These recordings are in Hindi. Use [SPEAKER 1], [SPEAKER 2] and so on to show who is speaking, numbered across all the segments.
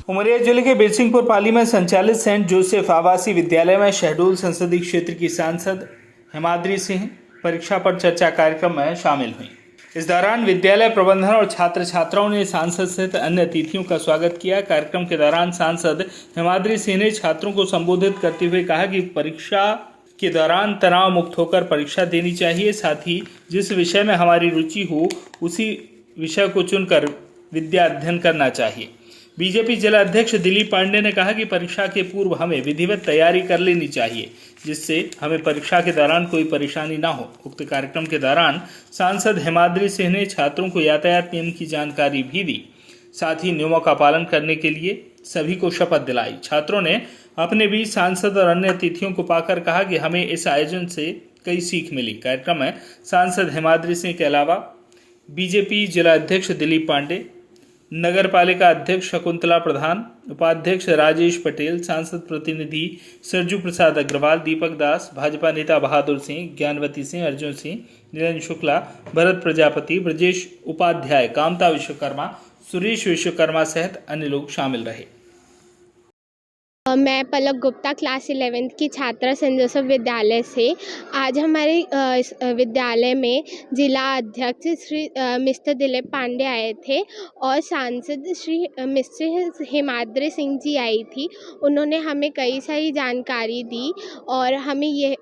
[SPEAKER 1] उमरिया जिले के बिरसिंहपुर पाली में संचालित सेंट जोसेफ आवासीय विद्यालय में शहडोल संसदीय क्षेत्र की सांसद हिमाद्री सिंह परीक्षा पर चर्चा कार्यक्रम में शामिल हुई। इस दौरान विद्यालय प्रबंधन और छात्र छात्राओं ने सांसद सहित अन्य अतिथियों का स्वागत किया। कार्यक्रम के दौरान सांसद हिमाद्री सिंह ने छात्रों को संबोधित करते हुए कहा कि परीक्षा के दौरान तनाव मुक्त होकर परीक्षा देनी चाहिए। साथ ही जिस विषय में हमारी रुचि हो उसी विषय को चुनकर विद्या अध्ययन करना चाहिए। बीजेपी जिला अध्यक्ष दिलीप पांडे ने कहा कि परीक्षा के पूर्व हमें विधिवत तैयारी कर लेनी चाहिए, जिससे हमें परीक्षा के दौरान कोई परेशानी ना हो। उक्त कार्यक्रम के दौरान सांसद हिमाद्री सिंह ने छात्रों को यातायात नियम की जानकारी भी दी। साथ ही नियमों का पालन करने के लिए सभी को शपथ दिलाई। छात्रों ने अपने बीच सांसद और अन्य अतिथियों को पाकर कहा कि हमें इस आयोजन से कई सीख मिली। कार्यक्रम में सांसद हिमाद्री सिंह के अलावा बीजेपी जिला अध्यक्ष दिलीप पांडे, नगर पालिका अध्यक्ष शकुंतला प्रधान, उपाध्यक्ष राजेश पटेल, सांसद प्रतिनिधि सरजू प्रसाद अग्रवाल, दीपक दास, भाजपा नेता बहादुर सिंह, ज्ञानवती सिंह, अर्जुन सिंह, निरंजन शुक्ला, भरत प्रजापति, ब्रजेश उपाध्याय, कामता विश्वकर्मा, सुरेश विश्वकर्मा सहित अन्य लोग शामिल रहे।
[SPEAKER 2] मैं पलक गुप्ता क्लास 11th की छात्रा सेंट जोसेफ विद्यालय से। आज हमारे इस विद्यालय में जिला अध्यक्ष श्री मिस्टर दिलीप पांडे आए थे और सांसद श्री मिस्टर हिमाद्री सिंह जी आई थी। उन्होंने हमें कई सारी जानकारी दी और हमें ये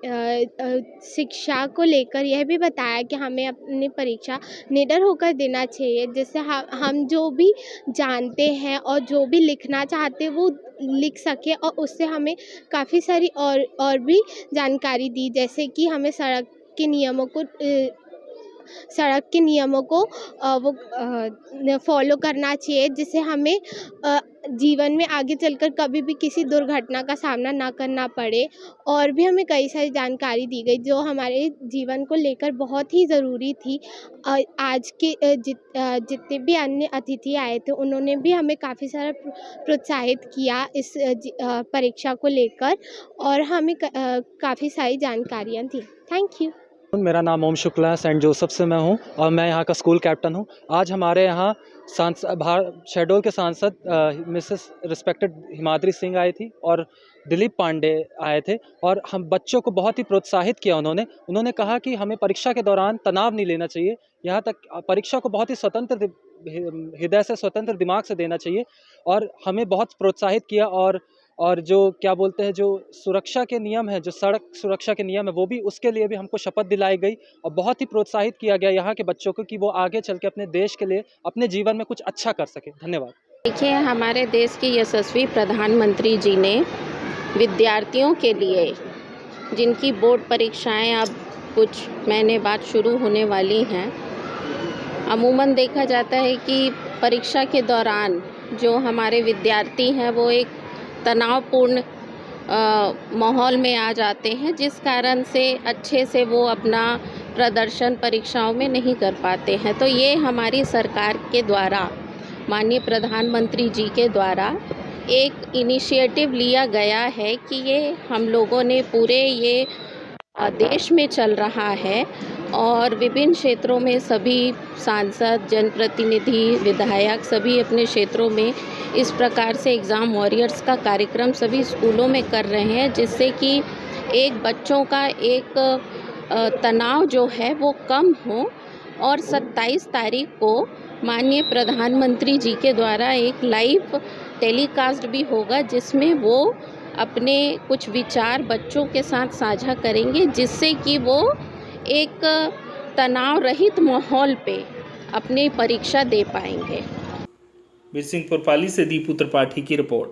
[SPEAKER 2] शिक्षा को लेकर यह भी बताया कि हमें अपनी परीक्षा निडर होकर देना चाहिए, जिससे हम जो भी जानते हैं और जो भी लिखना चाहते हैं वो लिख सके। और उससे हमें काफ़ी सारी और भी जानकारी दी, जैसे कि हमें सड़क के नियमों को वो फॉलो करना चाहिए, जिससे हमें जीवन में आगे चलकर कभी भी किसी दुर्घटना का सामना ना करना पड़े। और भी हमें कई सारी जानकारी दी गई जो हमारे जीवन को लेकर बहुत ही ज़रूरी थी। आज के जितने भी अन्य अतिथि आए थे उन्होंने भी हमें काफ़ी सारा प्रोत्साहित किया इस परीक्षा को लेकर और हमें काफ़ी सारी जानकारियाँ दी। Thank you.
[SPEAKER 3] मेरा नाम ओम शुक्ला है, सेंट जोसेफ से मैं हूँ और मैं यहाँ का स्कूल कैप्टन हूँ। आज हमारे यहाँ शहडोल के सांसद मिसेस रिस्पेक्टेड हिमाद्री सिंह आई थी और दिलीप पांडे आए थे और हम बच्चों को बहुत ही प्रोत्साहित किया। उन्होंने कहा कि हमें परीक्षा के दौरान तनाव नहीं लेना चाहिए, यहाँ तक परीक्षा को बहुत ही स्वतंत्र हृदय से, स्वतंत्र दिमाग से देना चाहिए और हमें बहुत प्रोत्साहित किया। और जो क्या बोलते हैं, जो सुरक्षा के नियम है, जो सड़क सुरक्षा के नियम है, वो भी उसके लिए भी हमको शपथ दिलाई गई और बहुत ही प्रोत्साहित किया गया यहाँ के बच्चों को कि वो आगे चल के अपने देश के लिए, अपने जीवन में कुछ अच्छा कर सके। धन्यवाद।
[SPEAKER 4] देखिए, हमारे देश के यशस्वी प्रधानमंत्री जी ने विद्यार्थियों के लिए, जिनकी बोर्ड परीक्षाएं अब कुछ महीने बाद शुरू होने वाली हैं, अमूमन देखा जाता है कि परीक्षा के दौरान जो हमारे विद्यार्थी हैं वो एक तनावपूर्ण माहौल में आ जाते हैं, जिस कारण से अच्छे से वो अपना प्रदर्शन परीक्षाओं में नहीं कर पाते हैं। तो ये हमारी सरकार के द्वारा, माननीय प्रधानमंत्री जी के द्वारा एक इनिशिएटिव लिया गया है कि ये हम लोगों ने पूरे ये देश में चल रहा है और विभिन्न क्षेत्रों में सभी सांसद, जनप्रतिनिधि, विधायक सभी अपने क्षेत्रों में इस प्रकार से एग्ज़ाम वॉरियर्स का कार्यक्रम सभी स्कूलों में कर रहे हैं, जिससे कि एक बच्चों का एक तनाव जो है वो कम हो। और 27 तारीख को माननीय प्रधानमंत्री जी के द्वारा एक लाइव टेलीकास्ट भी होगा, जिसमें वो अपने कुछ विचार बच्चों के साथ साझा करेंगे, जिससे कि वो एक तनाव रहित माहौल पे अपनी परीक्षा दे पाएंगे।
[SPEAKER 1] बिरसिंहपुर पाली से दीपू त्रिपाठी की रिपोर्ट।